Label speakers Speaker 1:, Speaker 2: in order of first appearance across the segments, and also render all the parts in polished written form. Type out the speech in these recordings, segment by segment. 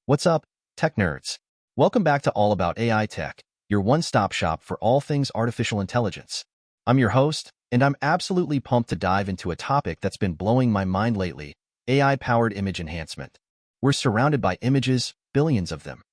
Speaker 1: What's up, tech nerds? Welcome back to All About AI Tech, your one-stop shop for all things artificial intelligence. I'm your host, and I'm absolutely pumped to dive into a topic that's been blowing my mind lately: AI-powered image enhancement. We're surrounded by images, billions of them.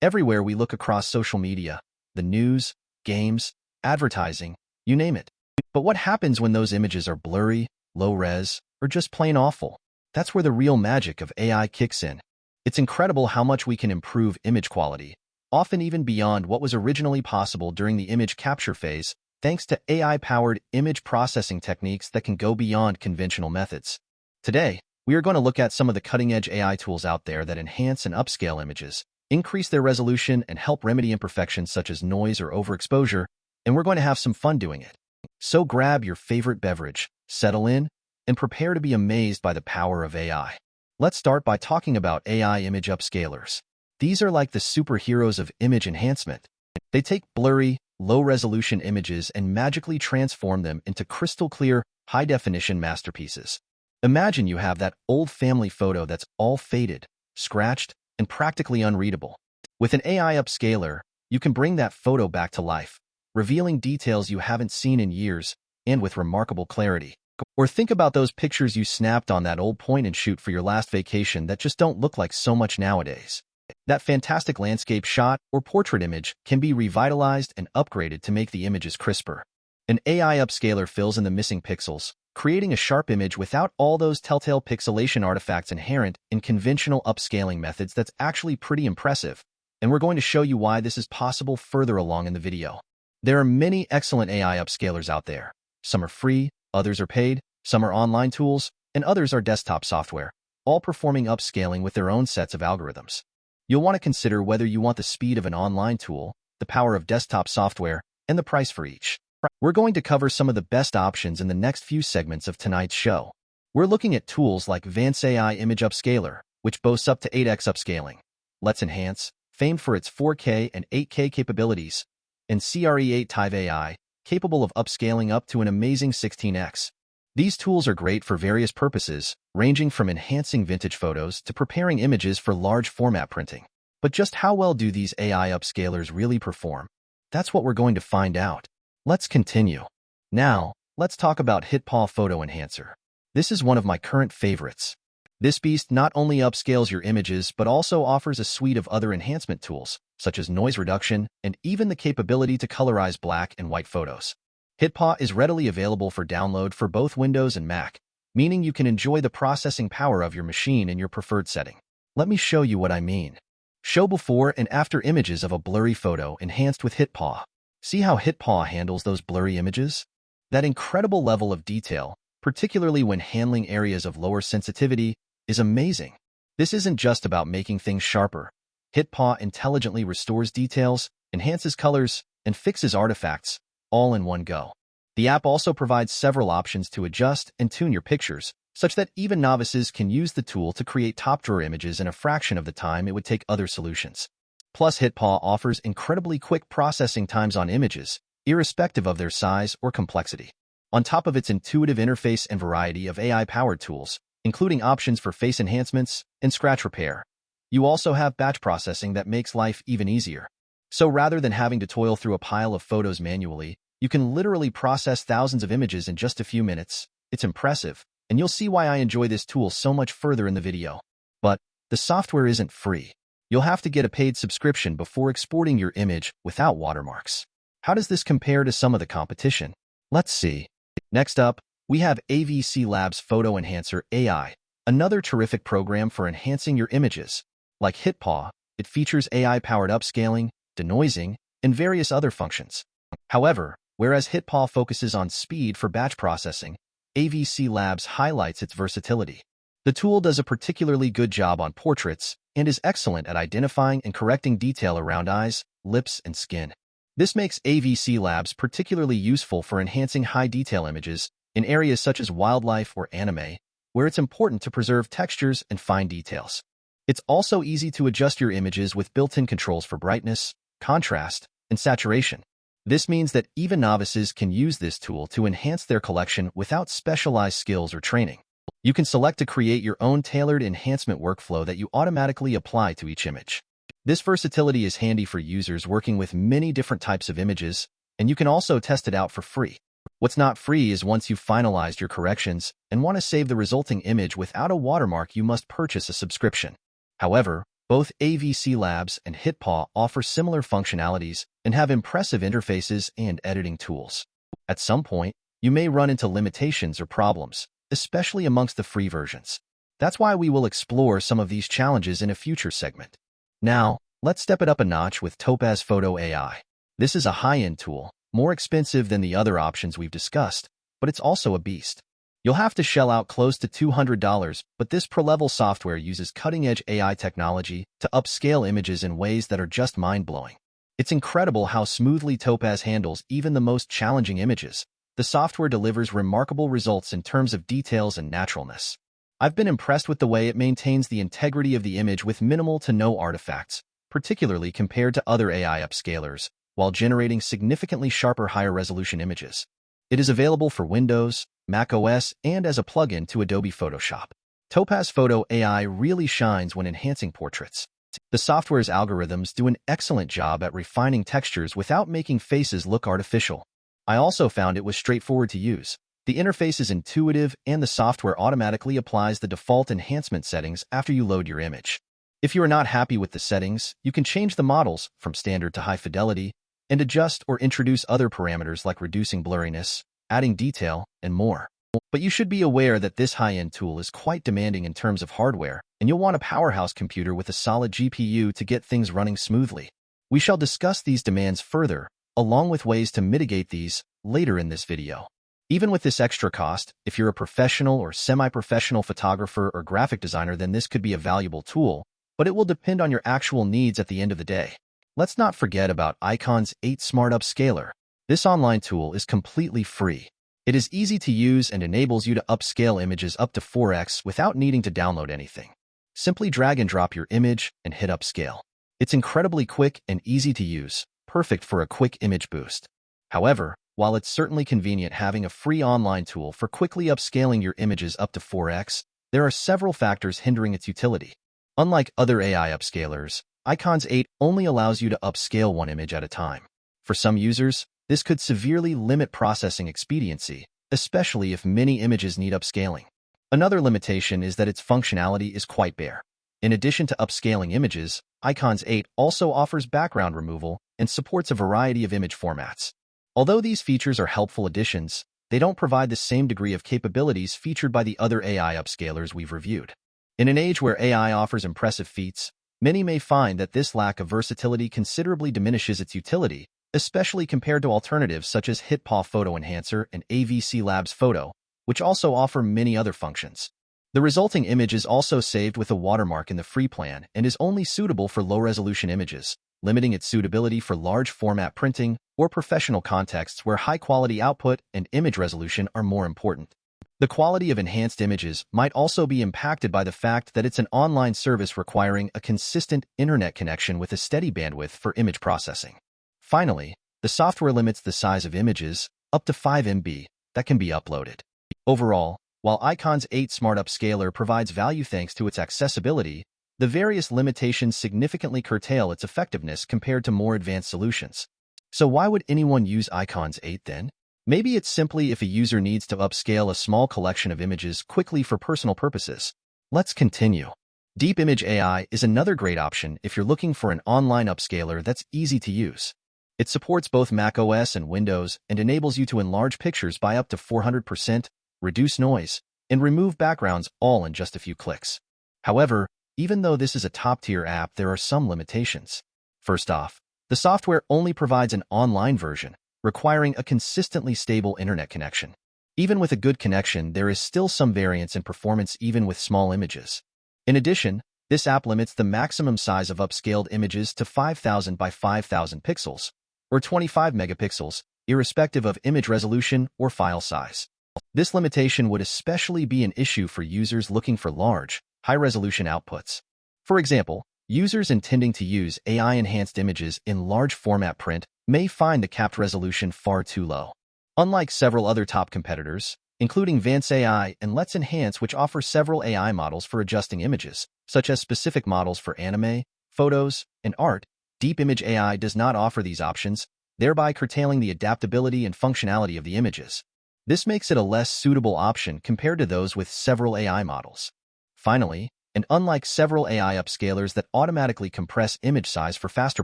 Speaker 1: Everywhere we look across social media, the news, games, advertising, you name it. But what happens when those images are blurry, low-res, or just plain awful? That's where the real magic of AI kicks in. It's incredible how much we can improve image quality, often even beyond what was originally possible during the image capture phase, thanks to AI-powered image processing techniques that can go beyond conventional methods. Today, we are going to look at some of the cutting-edge AI tools out there that enhance and upscale images, increase their resolution, and help remedy imperfections such as noise or overexposure, and we're going to have some fun doing it. So grab your favorite beverage, settle in, and prepare to be amazed by the power of AI. Let's start by talking about AI image upscalers. These are like the superheroes of image enhancement. They take blurry, low-resolution images and magically transform them into crystal-clear, high-definition masterpieces. Imagine you have that old family photo that's all faded, scratched, and practically unreadable. With an AI upscaler, you can bring that photo back to life, revealing details you haven't seen in years, and with remarkable clarity. Or think about those pictures you snapped on that old point-and-shoot for your last vacation that just don't look like so much nowadays. That fantastic landscape shot or portrait image can be revitalized and upgraded to make the images crisper. An AI upscaler fills in the missing pixels, creating a sharp image without all those telltale pixelation artifacts inherent in conventional upscaling methods. That's actually pretty impressive, and we're going to show you why this is possible further along in the video. There are many excellent AI upscalers out there. Some are free, others are paid, some are online tools, and others are desktop software, all performing upscaling with their own sets of algorithms. You'll want to consider whether you want the speed of an online tool, the power of desktop software, and the price for each. We're going to cover some of the best options in the next few segments of tonight's show. We're looking at tools like Vance AI Image Upscaler, which boasts up to 8x upscaling. Let's Enhance, famed for its 4K and 8K capabilities, and CRE8 Tive AI, capable of upscaling up to an amazing 16x. These tools are great for various purposes, ranging from enhancing vintage photos to preparing images for large format printing. But just how well do these AI upscalers really perform? That's what we're going to find out. Let's continue. Now, let's talk about HitPaw Photo Enhancer. This is one of my current favorites. This beast not only upscales your images but also offers a suite of other enhancement tools, such as noise reduction and even the capability to colorize black and white photos. HitPaw is readily available for download for both Windows and Mac, meaning you can enjoy the processing power of your machine in your preferred setting. Let me show you what I mean. Show before and after images of a blurry photo enhanced with HitPaw. See how HitPaw handles those blurry images? That incredible level of detail, particularly when handling areas of lower sensitivity, is amazing. This isn't just about making things sharper. HitPaw intelligently restores details, enhances colors, and fixes artifacts, all in one go. The app also provides several options to adjust and tune your pictures, such that even novices can use the tool to create top-drawer images in a fraction of the time it would take other solutions. Plus, HitPaw offers incredibly quick processing times on images, irrespective of their size or complexity. On top of its intuitive interface and variety of AI-powered tools, including options for face enhancements and scratch repair, you also have batch processing that makes life even easier. So rather than having to toil through a pile of photos manually, you can literally process thousands of images in just a few minutes. It's impressive, and you'll see why I enjoy this tool so much further in the video. But the software isn't free. You'll have to get a paid subscription before exporting your image without watermarks. How does this compare to some of the competition? Let's see. Next up, we have AVC Labs Photo Enhancer AI, another terrific program for enhancing your images. Like HitPaw, it features AI-powered upscaling, denoising, and various other functions. However, whereas HitPaw focuses on speed for batch processing, AVC Labs highlights its versatility. The tool does a particularly good job on portraits and is excellent at identifying and correcting detail around eyes, lips, and skin. This makes AVC Labs particularly useful for enhancing high-detail images in areas such as wildlife or anime, where it's important to preserve textures and fine details. It's also easy to adjust your images with built-in controls for brightness, contrast, and saturation. This means that even novices can use this tool to enhance their collection without specialized skills or training. You can select to create your own tailored enhancement workflow that you automatically apply to each image. This versatility is handy for users working with many different types of images, and you can also test it out for free. What's not free is once you've finalized your corrections and want to save the resulting image without a watermark, you must purchase a subscription. However, both AVC Labs and HitPaw offer similar functionalities and have impressive interfaces and editing tools. At some point, you may run into limitations or problems, especially amongst the free versions. That's why we will explore some of these challenges in a future segment. Now, let's step it up a notch with Topaz Photo AI. This is a high-end tool, more expensive than the other options we've discussed, but it's also a beast. You'll have to shell out close to $200, but this pro-level software uses cutting-edge AI technology to upscale images in ways that are just mind-blowing. It's incredible how smoothly Topaz handles even the most challenging images. The software delivers remarkable results in terms of details and naturalness. I've been impressed with the way it maintains the integrity of the image with minimal to no artifacts, particularly compared to other AI upscalers, while generating significantly sharper, higher-resolution images. It is available for Windows, macOS, and as a plugin to Adobe Photoshop. Topaz Photo AI really shines when enhancing portraits. The software's algorithms do an excellent job at refining textures without making faces look artificial. I also found it was straightforward to use. The interface is intuitive, and the software automatically applies the default enhancement settings after you load your image. If you are not happy with the settings, you can change the models from standard to high fidelity and adjust or introduce other parameters like reducing blurriness, adding detail, and more. But you should be aware that this high-end tool is quite demanding in terms of hardware, and you'll want a powerhouse computer with a solid GPU to get things running smoothly. We shall discuss these demands further, along with ways to mitigate these, later in this video. Even with this extra cost, if you're a professional or semi-professional photographer or graphic designer, then this could be a valuable tool, but it will depend on your actual needs at the end of the day. Let's not forget about Icon's 8 Smart Upscaler. This online tool is completely free. It is easy to use and enables you to upscale images up to 4x without needing to download anything. Simply drag and drop your image and hit upscale. It's incredibly quick and easy to use, perfect for a quick image boost. However, while it's certainly convenient having a free online tool for quickly upscaling your images up to 4x, there are several factors hindering its utility. Unlike other AI upscalers, Icon's 8 only allows you to upscale one image at a time. For some users, this could severely limit processing expediency, especially if many images need upscaling. Another limitation is that its functionality is quite bare. In addition to upscaling images, Icon's 8 also offers background removal and supports a variety of image formats. Although these features are helpful additions, they don't provide the same degree of capabilities featured by the other AI upscalers we've reviewed. In an age where AI offers impressive feats, many may find that this lack of versatility considerably diminishes its utility, especially compared to alternatives such as HitPaw Photo Enhancer and AVC Labs Photo, which also offer many other functions. The resulting image is also saved with a watermark in the free plan and is only suitable for low-resolution images, limiting its suitability for large-format printing or professional contexts where high-quality output and image resolution are more important. The quality of enhanced images might also be impacted by the fact that it's an online service requiring a consistent internet connection with a steady bandwidth for image processing. Finally, the software limits the size of images, up to 5 MB, that can be uploaded. Overall, while Icon's 8 Smart Upscaler provides value thanks to its accessibility, the various limitations significantly curtail its effectiveness compared to more advanced solutions. So why would anyone use Icon's 8 then? Maybe it's simply if a user needs to upscale a small collection of images quickly for personal purposes. Let's continue. Deep Image AI is another great option if you're looking for an online upscaler that's easy to use. It supports both macOS and Windows and enables you to enlarge pictures by up to 400%, reduce noise, and remove backgrounds all in just a few clicks. However, even though this is a top-tier app, there are some limitations. First off, the software only provides an online version, requiring a consistently stable internet connection. Even with a good connection, there is still some variance in performance even with small images. In addition, this app limits the maximum size of upscaled images to 5,000 by 5,000 pixels, or 25 megapixels, irrespective of image resolution or file size. This limitation would especially be an issue for users looking for large, high-resolution outputs. For example, users intending to use AI-enhanced images in large-format print may find the capped resolution far too low. Unlike several other top competitors, including Vance AI and Let's Enhance, which offers several AI models for adjusting images, such as specific models for anime, photos, and art. Deep Image AI does not offer these options, thereby curtailing the adaptability and functionality of the images. This makes it a less suitable option compared to those with several AI models. Finally, and unlike several AI upscalers that automatically compress image size for faster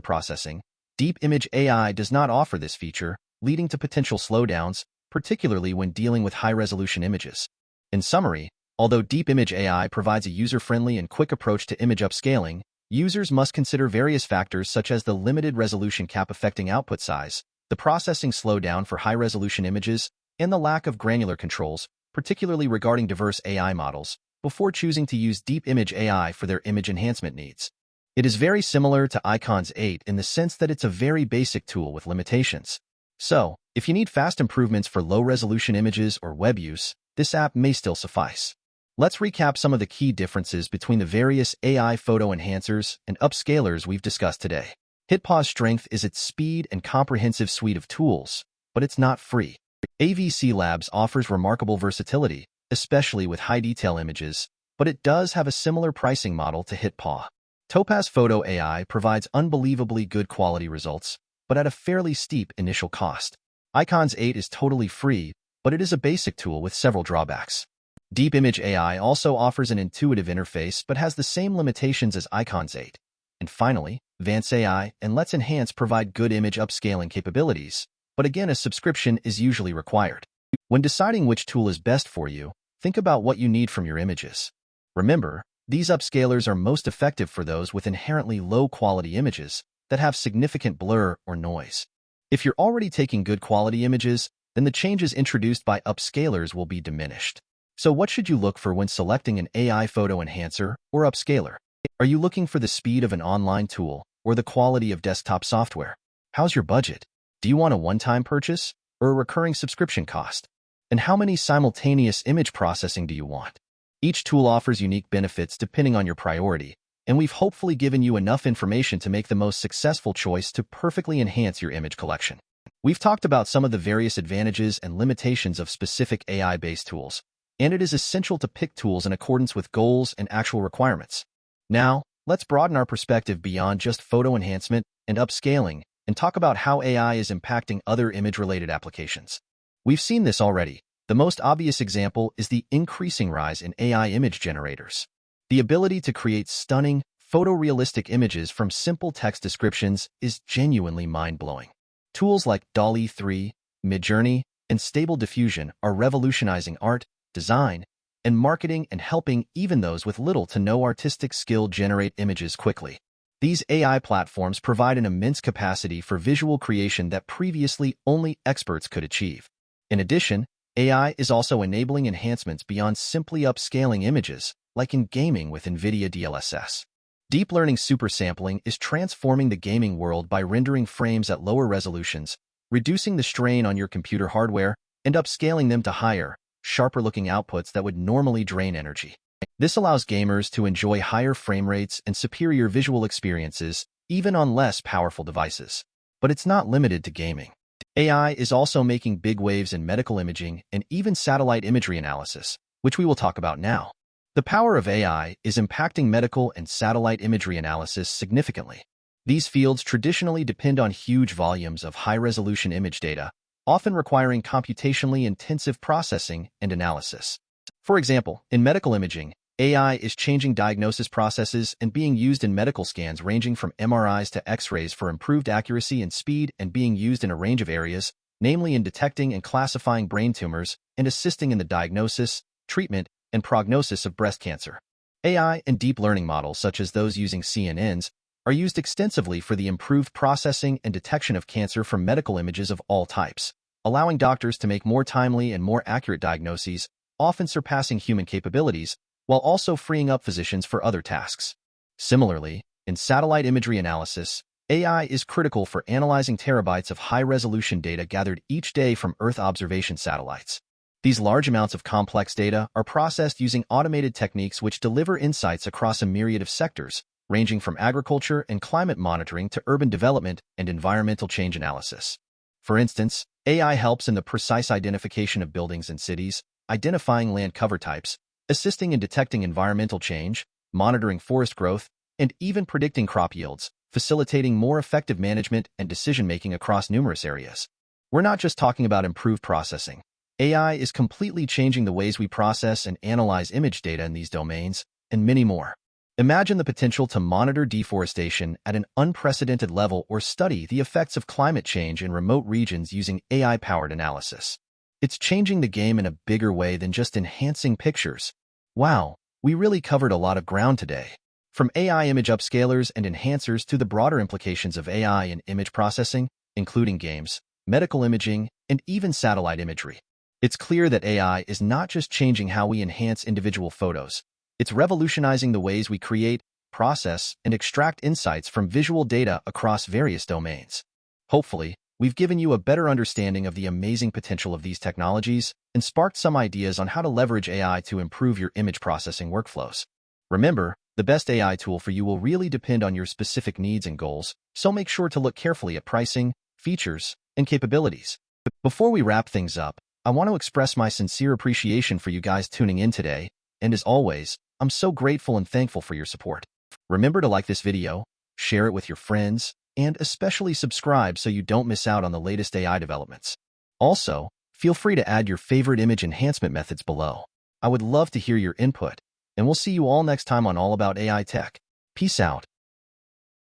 Speaker 1: processing, Deep Image AI does not offer this feature, leading to potential slowdowns, particularly when dealing with high-resolution images. In summary, although Deep Image AI provides a user-friendly and quick approach to image upscaling, users must consider various factors such as the limited resolution cap affecting output size, the processing slowdown for high-resolution images, and the lack of granular controls, particularly regarding diverse AI models, before choosing to use Deep Image AI for their image enhancement needs. It is very similar to Icons 8 in the sense that it's a very basic tool with limitations. So, if you need fast improvements for low-resolution images or web use, this app may still suffice. Let's recap some of the key differences between the various AI photo enhancers and upscalers we've discussed today. HitPaw's strength is its speed and comprehensive suite of tools, but it's not free. AVC Labs offers remarkable versatility, especially with high-detail images, but it does have a similar pricing model to HitPaw. Topaz Photo AI provides unbelievably good quality results, but at a fairly steep initial cost. Icons 8 is totally free, but it is a basic tool with several drawbacks. Deep Image AI also offers an intuitive interface but has the same limitations as Icons 8. And finally, Vance AI and Let's Enhance provide good image upscaling capabilities, but again, a subscription is usually required. When deciding which tool is best for you, think about what you need from your images. Remember, these upscalers are most effective for those with inherently low-quality images that have significant blur or noise. If you're already taking good quality images, then the changes introduced by upscalers will be diminished. So what should you look for when selecting an AI photo enhancer or upscaler? Are you looking for the speed of an online tool or the quality of desktop software? How's your budget? Do you want a one-time purchase or a recurring subscription cost? And how many simultaneous image processing do you want? Each tool offers unique benefits depending on your priority, and we've hopefully given you enough information to make the most successful choice to perfectly enhance your image collection. We've talked about some of the various advantages and limitations of specific AI-based tools, and it is essential to pick tools in accordance with goals and actual requirements. Now, let's broaden our perspective beyond just photo enhancement and upscaling and talk about how AI is impacting other image-related applications. We've seen this already. The most obvious example is the increasing rise in AI image generators. The ability to create stunning, photorealistic images from simple text descriptions is genuinely mind-blowing. Tools like DALL-E 3, Midjourney, and Stable Diffusion are revolutionizing art, design, and marketing and helping even those with little to no artistic skill generate images quickly. These AI platforms provide an immense capacity for visual creation that previously only experts could achieve. In addition, AI is also enabling enhancements beyond simply upscaling images, like in gaming with NVIDIA DLSS. Deep learning supersampling is transforming the gaming world by rendering frames at lower resolutions, reducing the strain on your computer hardware, and upscaling them to higher, sharper-looking outputs that would normally drain energy. This allows gamers to enjoy higher frame rates and superior visual experiences, even on less powerful devices. But it's not limited to gaming. AI is also making big waves in medical imaging and even satellite imagery analysis, which we will talk about now. The power of AI is impacting medical and satellite imagery analysis significantly. These fields traditionally depend on huge volumes of high-resolution image data, often requiring computationally intensive processing and analysis. For example, in medical imaging, AI is changing diagnosis processes and being used in medical scans ranging from MRIs to X-rays for improved accuracy and speed, and being used in a range of areas, namely in detecting and classifying brain tumors and assisting in the diagnosis, treatment, and prognosis of breast cancer. AI and deep learning models, such as those using CNNs, are used extensively for the improved processing and detection of cancer from medical images of all types, allowing doctors to make more timely and more accurate diagnoses, often surpassing human capabilities, while also freeing up physicians for other tasks. Similarly, in satellite imagery analysis, AI is critical for analyzing terabytes of high-resolution data gathered each day from Earth observation satellites. These large amounts of complex data are processed using automated techniques which deliver insights across a myriad of sectors, ranging from agriculture and climate monitoring to urban development and environmental change analysis. For instance, AI helps in the precise identification of buildings and cities, identifying land cover types, assisting in detecting environmental change, monitoring forest growth, and even predicting crop yields, facilitating more effective management and decision-making across numerous areas. We're not just talking about improved processing. AI is completely changing the ways we process and analyze image data in these domains, and many more. Imagine the potential to monitor deforestation at an unprecedented level or study the effects of climate change in remote regions using AI-powered analysis. It's changing the game in a bigger way than just enhancing pictures. Wow, we really covered a lot of ground today. From AI image upscalers and enhancers to the broader implications of AI in image processing, including games, medical imaging, and even satellite imagery. It's clear that AI is not just changing how we enhance individual photos. It's revolutionizing the ways we create, process, and extract insights from visual data across various domains. Hopefully, we've given you a better understanding of the amazing potential of these technologies and sparked some ideas on how to leverage AI to improve your image processing workflows. Remember, the best AI tool for you will really depend on your specific needs and goals, so make sure to look carefully at pricing, features, and capabilities. Before we wrap things up, I want to express my sincere appreciation for you guys tuning in today, and as always, I'm so grateful and thankful for your support. Remember to like this video, share it with your friends, and especially subscribe so you don't miss out on the latest AI developments. Also, feel free to add your favorite image enhancement methods below. I would love to hear your input, and we'll see you all next time on All About AI Tech. Peace out.